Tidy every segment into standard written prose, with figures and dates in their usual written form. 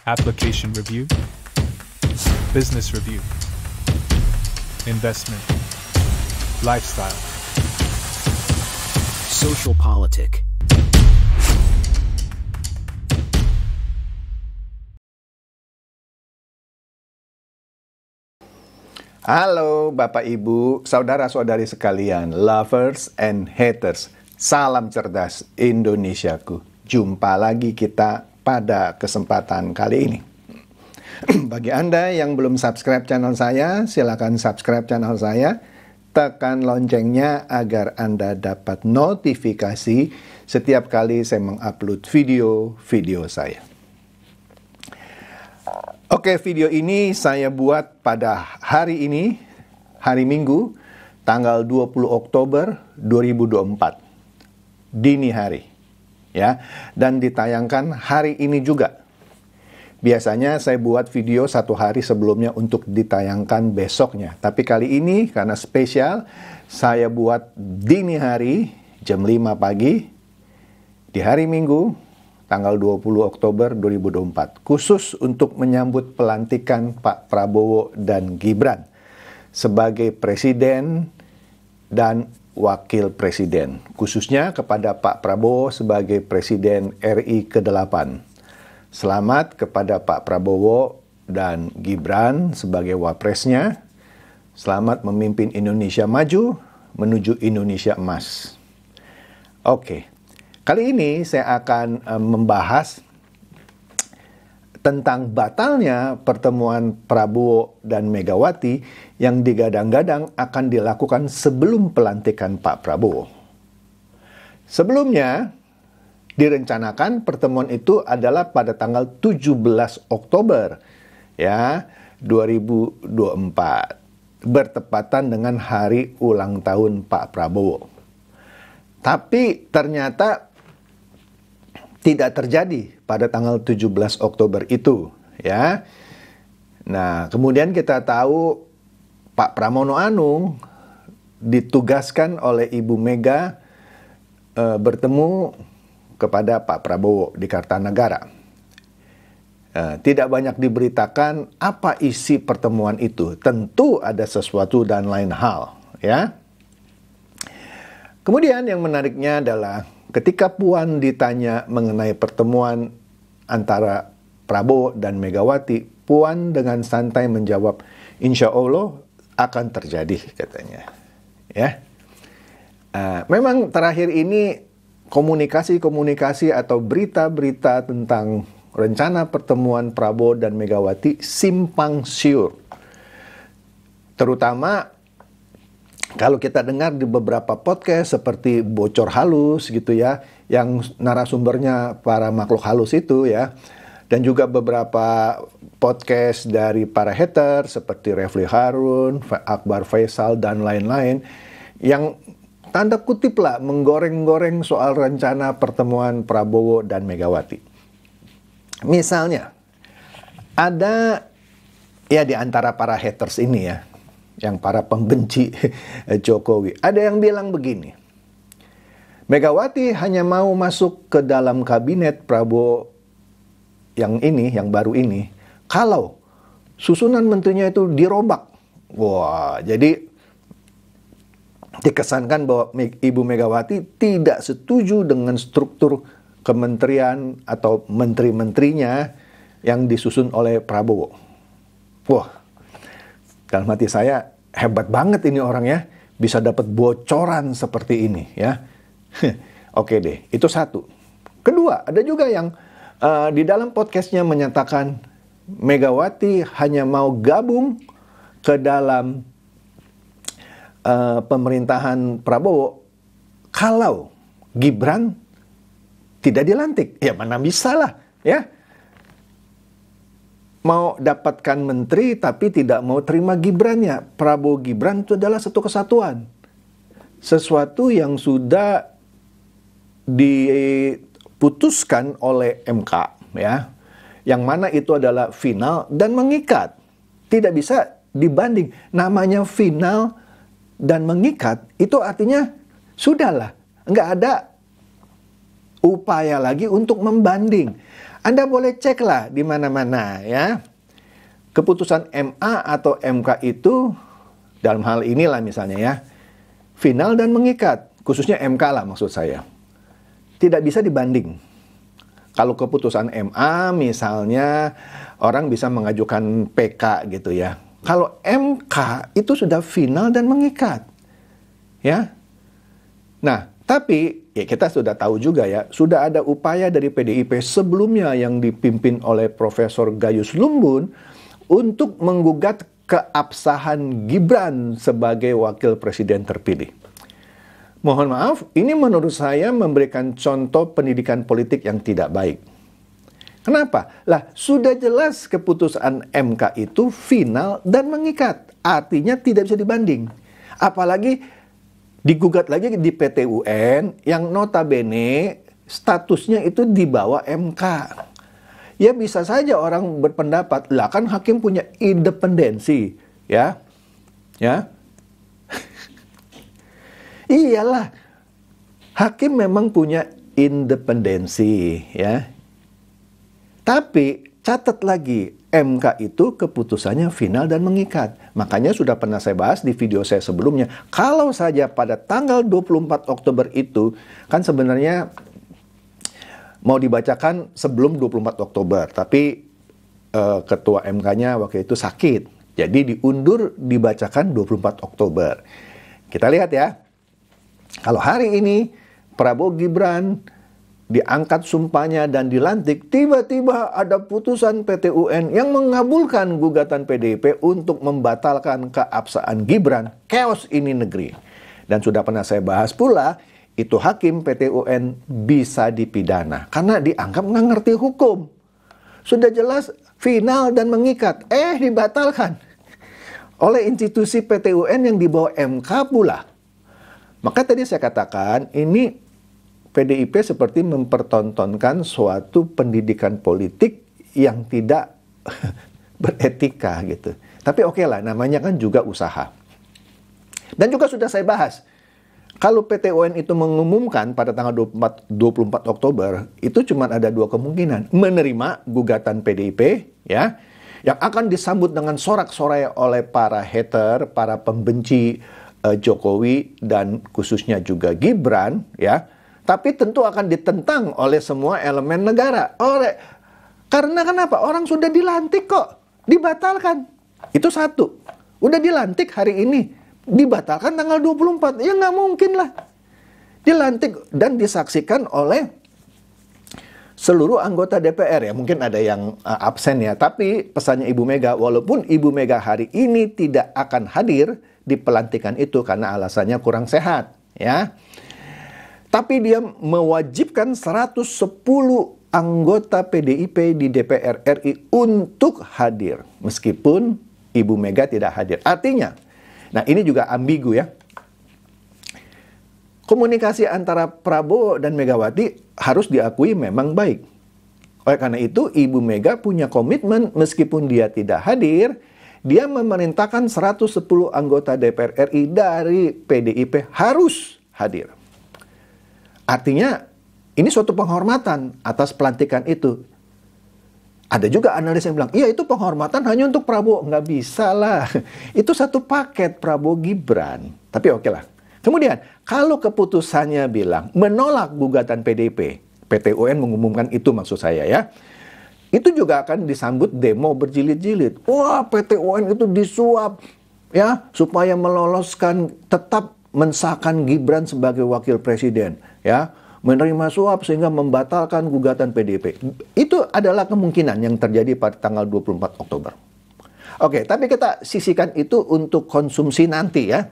application review, business review, investment, lifestyle, social politic. Halo Bapak Ibu, saudara-saudari sekalian, lovers and haters. Salam cerdas Indonesiaku. Jumpa lagi kita pada kesempatan kali ini. Bagi Anda yang belum subscribe channel saya, silakan subscribe channel saya. Tekan loncengnya agar Anda dapat notifikasi setiap kali saya mengupload video-video saya. Oke, video ini saya buat pada hari ini, hari Minggu, tanggal 20 Oktober 2024. Dini hari. Ya, dan ditayangkan hari ini juga. Biasanya saya buat video satu hari sebelumnya untuk ditayangkan besoknya. Tapi kali ini karena spesial, saya buat dini hari, jam 5 pagi, di hari Minggu, tanggal 20 Oktober 2024. Khusus untuk menyambut pelantikan Pak Prabowo dan Gibran sebagai Presiden dan Wakil Presiden. Khususnya kepada Pak Prabowo sebagai Presiden RI ke-8. Selamat kepada Pak Prabowo dan Gibran sebagai Wapresnya. Selamat memimpin Indonesia maju menuju Indonesia emas. Oke. Kali ini saya akan membahas tentang batalnya pertemuan Prabowo dan Megawati yang digadang-gadang akan dilakukan sebelum pelantikan Pak Prabowo. Sebelumnya, direncanakan pertemuan itu adalah pada tanggal 17 Oktober ya 2024, bertepatan dengan hari ulang tahun Pak Prabowo. Tapi ternyata tidak terjadi pada tanggal 17 Oktober itu, ya. Nah, kemudian kita tahu Pak Pramono Anung ditugaskan oleh Ibu Mega bertemu kepada Pak Prabowo di Kartanegara. Tidak banyak diberitakan apa isi pertemuan itu. Tentu ada sesuatu dan lain hal, ya. Kemudian yang menariknya adalah ketika Puan ditanya mengenai pertemuan antara Prabowo dan Megawati, Puan dengan santai menjawab, "Insya Allah akan terjadi," katanya. Ya, memang terakhir ini komunikasi atau berita-berita tentang rencana pertemuan Prabowo dan Megawati simpang siur, terutama kalau kita dengar di beberapa podcast seperti Bocor Halus gitu ya, yang narasumbernya para makhluk halus itu ya, dan juga beberapa podcast dari para hater seperti Refli Harun, Akbar Faisal, dan lain-lain, yang tanda kutip lah menggoreng-goreng soal rencana pertemuan Prabowo dan Megawati. Misalnya, ada ya di antara para haters ini ya, yang para pembenci Jokowi, ada yang bilang begini, Megawati hanya mau masuk ke dalam kabinet Prabowo yang baru ini, kalau susunan menterinya itu dirobak. Wah, jadi dikesankan bahwa Ibu Megawati tidak setuju dengan struktur kementerian atau menteri-menterinya yang disusun oleh Prabowo. Wah, dalam hati saya, hebat banget ini orang ya, bisa dapat bocoran seperti ini ya. Oke deh, itu satu. Kedua, ada juga yang di dalam podcastnya menyatakan Megawati hanya mau gabung ke dalam pemerintahan Prabowo kalau Gibran tidak dilantik. Ya mana bisa lah ya. Mau dapatkan menteri tapi tidak mau terima Gibrannya. Prabowo Gibran itu adalah satu kesatuan. Sesuatu yang sudah diputuskan oleh MK ya. Yang mana itu adalah final dan mengikat. Tidak bisa dibanding. Namanya final dan mengikat itu artinya sudahlah, nggak ada upaya lagi untuk membanding. Anda boleh cek lah di mana-mana ya. Keputusan MA atau MK itu dalam hal inilah misalnya ya, final dan mengikat. Khususnya MK lah maksud saya. Tidak bisa dibanding. Kalau keputusan MA misalnya orang bisa mengajukan PK gitu ya. Kalau MK itu sudah final dan mengikat. Ya. Nah, tapi ya kita sudah tahu juga ya, sudah ada upaya dari PDIP sebelumnya yang dipimpin oleh Profesor Gayus Lumbun untuk menggugat keabsahan Gibran sebagai wakil presiden terpilih. Mohon maaf, ini menurut saya memberikan contoh pendidikan politik yang tidak baik. Kenapa? Lah, sudah jelas keputusan MK itu final dan mengikat. Artinya tidak bisa dibanding. Apalagi digugat lagi di PT UN yang notabene statusnya itu di bawah MK. Ya bisa saja orang berpendapat, lah kan hakim punya independensi, ya. Ya. Iyalah. Hakim memang punya independensi, ya. Tapi catat lagi, MK itu keputusannya final dan mengikat. Makanya sudah pernah saya bahas di video saya sebelumnya. Kalau saja pada tanggal 24 Oktober itu, kan sebenarnya mau dibacakan sebelum 24 Oktober. Tapi ketua MK-nya waktu itu sakit. Jadi diundur dibacakan 24 Oktober. Kita lihat ya. Kalau hari ini Prabowo Gibran diangkat sumpahnya dan dilantik, tiba-tiba ada putusan PT UN yang mengabulkan gugatan PDIP untuk membatalkan keabsahan Gibran. Chaos ini negeri. Dan sudah pernah saya bahas pula, itu hakim PT UN bisa dipidana karena dianggap nggak ngerti hukum. Sudah jelas final dan mengikat, dibatalkan oleh institusi PT UN yang di bawah MK pula. Maka tadi saya katakan ini PDIP seperti mempertontonkan suatu pendidikan politik yang tidak beretika gitu. Tapi oke lah, namanya kan juga usaha. Dan juga sudah saya bahas, kalau PT UN itu mengumumkan pada tanggal 24 Oktober, itu cuma ada dua kemungkinan. Menerima gugatan PDIP, ya, yang akan disambut dengan sorak-sorai oleh para hater, para pembenci Jokowi, dan khususnya juga Gibran, ya. Tapi tentu akan ditentang oleh semua elemen negara. Karena kenapa? Orang sudah dilantik kok, dibatalkan. Itu satu. Udah dilantik hari ini, dibatalkan tanggal 24. Ya nggak mungkin lah. Dilantik dan disaksikan oleh seluruh anggota DPR ya. Mungkin ada yang absen ya. Tapi pesannya Ibu Mega, walaupun Ibu Mega hari ini tidak akan hadir di pelantikan itu karena alasannya kurang sehat ya. Tapi dia mewajibkan 110 anggota PDIP di DPR RI untuk hadir. Meskipun Ibu Mega tidak hadir. Artinya, nah ini juga ambigu ya. Komunikasi antara Prabowo dan Megawati harus diakui memang baik. Oleh karena itu, Ibu Mega punya komitmen meskipun dia tidak hadir, dia memerintahkan 110 anggota DPR RI dari PDIP harus hadir. Artinya, ini suatu penghormatan atas pelantikan itu. Ada juga analis yang bilang, iya itu penghormatan hanya untuk Prabowo. Nggak bisa lah. Itu satu paket Prabowo Gibran. Tapi oke lah. Kemudian, kalau keputusannya bilang menolak gugatan PDIP, PT UN mengumumkan itu maksud saya ya, itu juga akan disambut demo berjilid-jilid. Wah, PT UN itu disuap ya supaya meloloskan, tetap mensahkan Gibran sebagai wakil presiden ya, menerima suap sehingga membatalkan gugatan PDIP. Itu adalah kemungkinan yang terjadi pada tanggal 24 Oktober. Oke, tapi kita sisihkan itu untuk konsumsi nanti ya.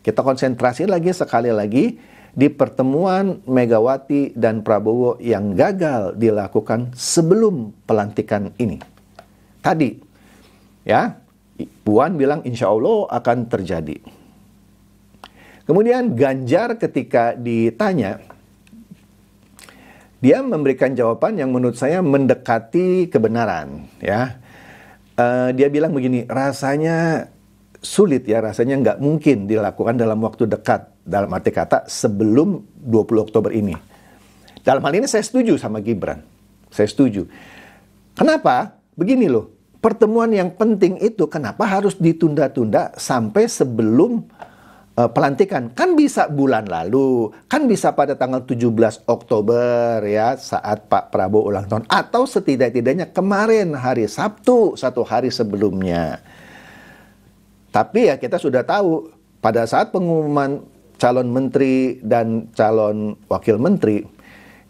Kita konsentrasi lagi sekali lagi di pertemuan Megawati dan Prabowo yang gagal dilakukan sebelum pelantikan ini. Tadi, ya, Puan bilang insya Allah akan terjadi. Kemudian Ganjar ketika ditanya, dia memberikan jawaban yang menurut saya mendekati kebenaran. Ya, dia bilang begini, rasanya sulit ya, rasanya nggak mungkin dilakukan dalam waktu dekat, dalam arti kata sebelum 20 Oktober ini. Dalam hal ini saya setuju sama Gibran. Saya setuju. Kenapa? Begini loh, pertemuan yang penting itu kenapa harus ditunda-tunda sampai sebelum pelantikan? Kan bisa bulan lalu, kan bisa pada tanggal 17 Oktober ya, saat Pak Prabowo ulang tahun, atau setidak-tidaknya kemarin hari Sabtu, 1 hari sebelumnya. Tapi ya kita sudah tahu, pada saat pengumuman calon menteri dan calon wakil menteri,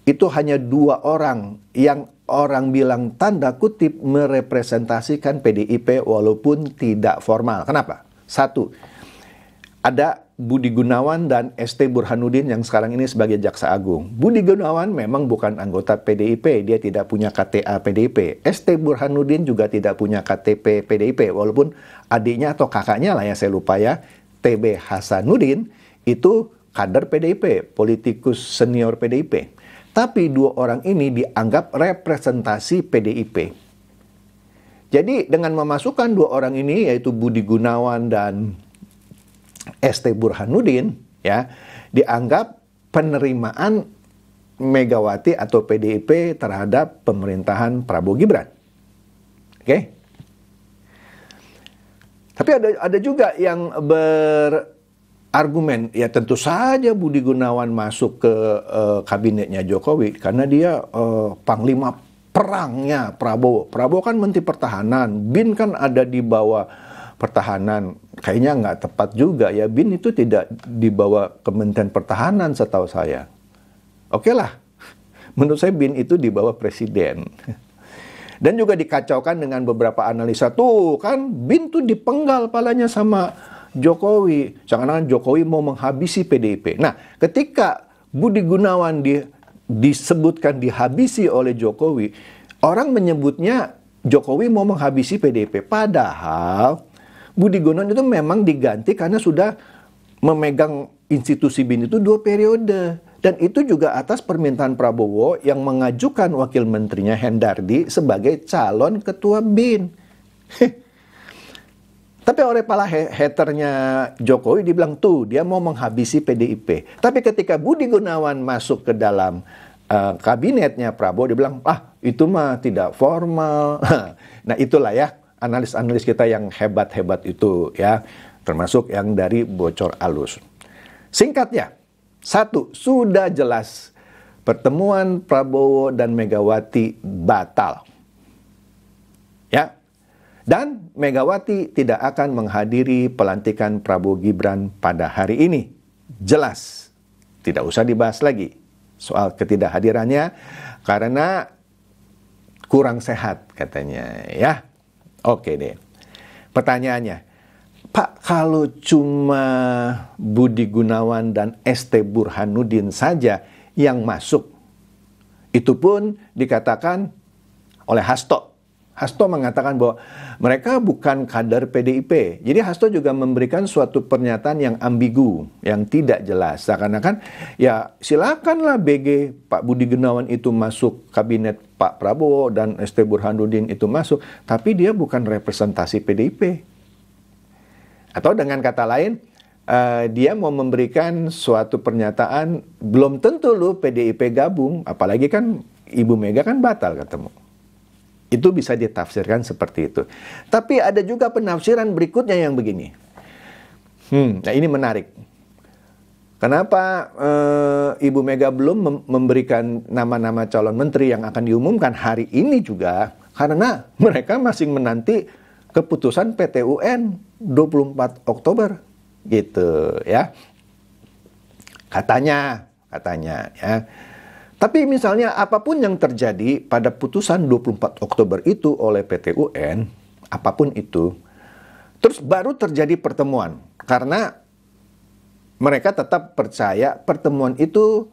itu hanya 2 orang yang orang bilang tanda kutip merepresentasikan PDIP walaupun tidak formal. Kenapa? 1, ada Budi Gunawan dan ST Burhanuddin yang sekarang ini sebagai Jaksa Agung. Budi Gunawan memang bukan anggota PDIP, dia tidak punya KTA PDIP. ST Burhanuddin juga tidak punya KTP PDIP, walaupun adiknya atau kakaknya lah ya, saya lupa ya, TB Hasanuddin, itu kader PDIP, politikus senior PDIP. Tapi 2 orang ini dianggap representasi PDIP. Jadi dengan memasukkan 2 orang ini, yaitu Budi Gunawan dan ST Burhanuddin, ya, dianggap penerimaan Megawati atau PDIP terhadap pemerintahan Prabowo Gibran. Oke? Tapi ada juga yang berargumen, ya tentu saja Budi Gunawan masuk ke kabinetnya Jokowi karena dia panglima perangnya Prabowo. Prabowo kan Menteri Pertahanan, BIN kan ada di bawah pertahanan. Kayaknya nggak tepat juga ya, BIN itu tidak di bawah Kementerian Pertahanan setahu saya. Oke lah, menurut saya BIN itu di bawah Presiden. Dan juga dikacaukan dengan beberapa analisa, tuh kan BIN tuh dipenggal palanya sama Jokowi. Seakan-akan Jokowi mau menghabisi PDIP. Nah, ketika Budi Gunawan disebutkan dihabisi oleh Jokowi, orang menyebutnya Jokowi mau menghabisi PDIP. Padahal Budi Gunawan itu memang diganti karena sudah memegang institusi BIN itu 2 periode. Dan itu juga atas permintaan Prabowo yang mengajukan wakil menterinya Hendardi sebagai calon ketua BIN. Tapi oleh para haternya Jokowi dibilang tuh dia mau menghabisi PDIP. Tapi ketika Budi Gunawan masuk ke dalam kabinetnya Prabowo, dibilang itu mah tidak formal. Nah itulah ya analis-analis kita yang hebat-hebat itu ya, termasuk yang dari Bocor Alus. Singkatnya, 1, sudah jelas pertemuan Prabowo dan Megawati batal. Ya. Dan Megawati tidak akan menghadiri pelantikan Prabowo Gibran pada hari ini. Jelas. Tidak usah dibahas lagi soal ketidakhadirannya karena kurang sehat katanya ya. Oke deh. Pertanyaannya, Pak, kalau cuma Budi Gunawan dan ST Burhanuddin saja yang masuk, itu pun dikatakan oleh Hasto. Hasto mengatakan bahwa mereka bukan kader PDIP. Jadi Hasto juga memberikan suatu pernyataan yang ambigu, yang tidak jelas. Seakan-akan ya silakanlah BG Pak Budi Gunawan itu masuk kabinet Pak Prabowo dan ST Burhanuddin itu masuk, tapi dia bukan representasi PDIP. Atau dengan kata lain, dia mau memberikan suatu pernyataan, belum tentu lu PDIP gabung, apalagi kan Ibu Mega kan batal ketemu. Itu bisa ditafsirkan seperti itu. Tapi ada juga penafsiran berikutnya yang begini. Nah ini menarik. Kenapa Ibu Mega belum memberikan nama-nama calon menteri yang akan diumumkan hari ini juga? Karena mereka masih menanti keputusan PT UN 24 Oktober gitu ya. Katanya ya. Tapi misalnya apapun yang terjadi pada putusan 24 Oktober itu oleh PT UN, apapun itu, terus baru terjadi pertemuan. Karena mereka tetap percaya pertemuan itu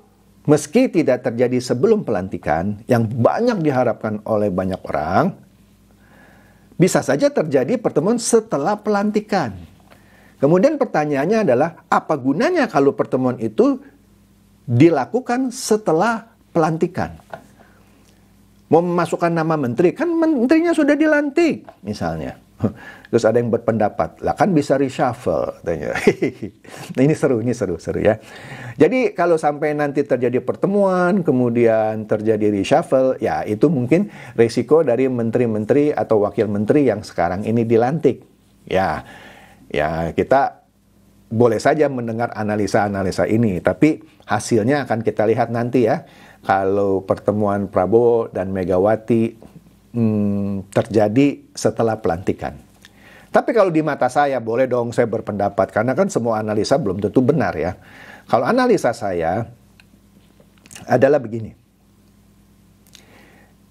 meski tidak terjadi sebelum pelantikan, yang banyak diharapkan oleh banyak orang, bisa saja terjadi pertemuan setelah pelantikan. Kemudian pertanyaannya adalah, apa gunanya kalau pertemuan itu dilakukan setelah pelantikan? Mau memasukkan nama menteri, kan menterinya sudah dilantik misalnya. Terus ada yang berpendapat, lah kan bisa reshuffle katanya. Nah, ini seru ya. Jadi kalau sampai nanti terjadi pertemuan, kemudian terjadi reshuffle, ya itu mungkin resiko dari menteri-menteri atau wakil menteri yang sekarang ini dilantik. Ya kita boleh saja mendengar analisa-analisa ini, tapi hasilnya akan kita lihat nanti ya. Kalau pertemuan Prabowo dan Megawati terjadi setelah pelantikan. Tapi kalau di mata saya, boleh dong saya berpendapat, karena kan semua analisa belum tentu benar ya. Kalau analisa saya adalah begini.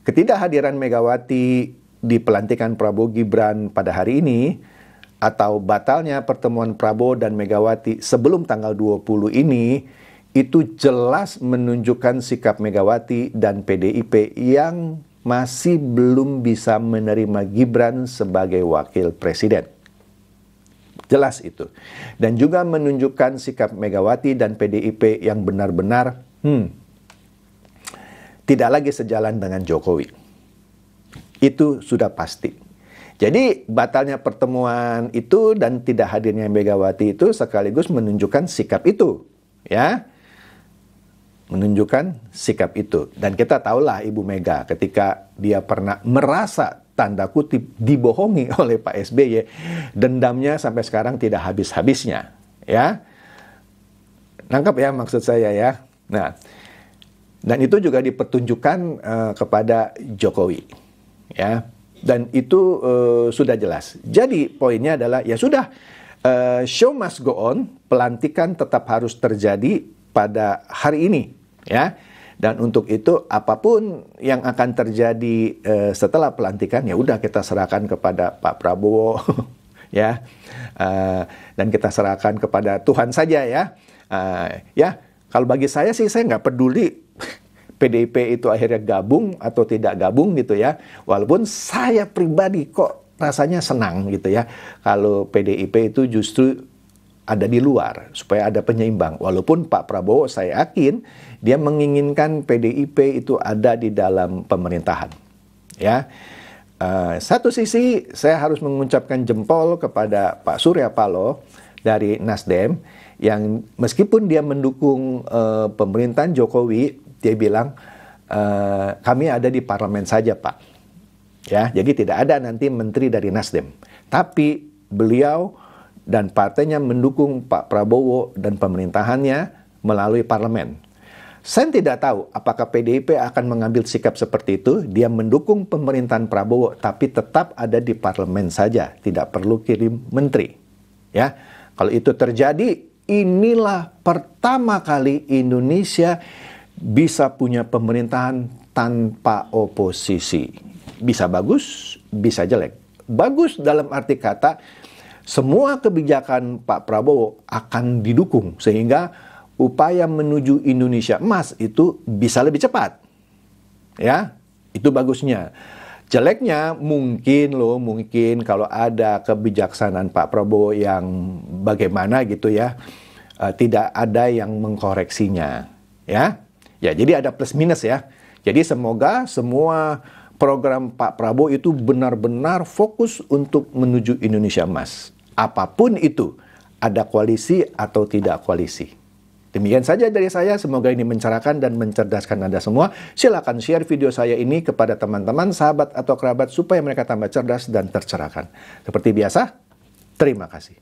Ketidakhadiran Megawati di pelantikan Prabowo Gibran pada hari ini, atau batalnya pertemuan Prabowo dan Megawati sebelum tanggal 20 ini, itu jelas menunjukkan sikap Megawati dan PDIP yang masih belum bisa menerima Gibran sebagai wakil presiden. Jelas itu. Dan juga menunjukkan sikap Megawati dan PDIP yang benar-benar tidak lagi sejalan dengan Jokowi. Itu sudah pasti. Jadi batalnya pertemuan itu dan tidak hadirnya Megawati itu sekaligus menunjukkan sikap itu. Ya, menunjukkan sikap itu. Dan kita tahulah Ibu Mega ketika dia pernah merasa tanda kutip dibohongi oleh Pak SBY, dendamnya sampai sekarang tidak habis-habisnya, ya. Nangkap ya maksud saya ya. Nah, dan itu juga dipertunjukkan kepada Jokowi, ya. Dan itu sudah jelas. Jadi poinnya adalah ya sudah, show must go on, pelantikan tetap harus terjadi pada hari ini. Ya, dan untuk itu apapun yang akan terjadi setelah pelantikan ya udah kita serahkan kepada Pak Prabowo, ya, dan kita serahkan kepada Tuhan saja ya. Ya, kalau bagi saya sih saya nggak peduli PDIP itu akhirnya gabung atau tidak gabung gitu ya. Walaupun saya pribadi kok rasanya senang gitu ya kalau PDIP itu justru ada di luar, supaya ada penyeimbang. Walaupun Pak Prabowo saya yakin dia menginginkan PDIP itu ada di dalam pemerintahan. Ya, satu sisi saya harus mengucapkan jempol kepada Pak Surya Paloh dari Nasdem yang meskipun dia mendukung pemerintahan Jokowi, dia bilang kami ada di parlemen saja Pak. Ya, jadi tidak ada nanti menteri dari Nasdem. Tapi beliau dan partainya mendukung Pak Prabowo dan pemerintahannya melalui parlemen. Saya tidak tahu apakah PDIP akan mengambil sikap seperti itu, dia mendukung pemerintahan Prabowo tapi tetap ada di parlemen saja, tidak perlu kirim menteri. Ya, kalau itu terjadi, inilah pertama kali Indonesia bisa punya pemerintahan tanpa oposisi. Bisa bagus, bisa jelek. Bagus dalam arti kata semua kebijakan Pak Prabowo akan didukung sehingga upaya menuju Indonesia emas itu bisa lebih cepat. Ya, itu bagusnya. Jeleknya mungkin kalau ada kebijaksanaan Pak Prabowo yang bagaimana gitu ya, tidak ada yang mengkoreksinya. Ya, jadi ada plus minus ya. Jadi semoga semua program Pak Prabowo itu benar-benar fokus untuk menuju Indonesia emas. Apapun itu, ada koalisi atau tidak koalisi. Demikian saja dari saya, semoga ini mencerahkan dan mencerdaskan Anda semua. Silakan share video saya ini kepada teman-teman, sahabat atau kerabat supaya mereka tambah cerdas dan tercerahkan. Seperti biasa, terima kasih.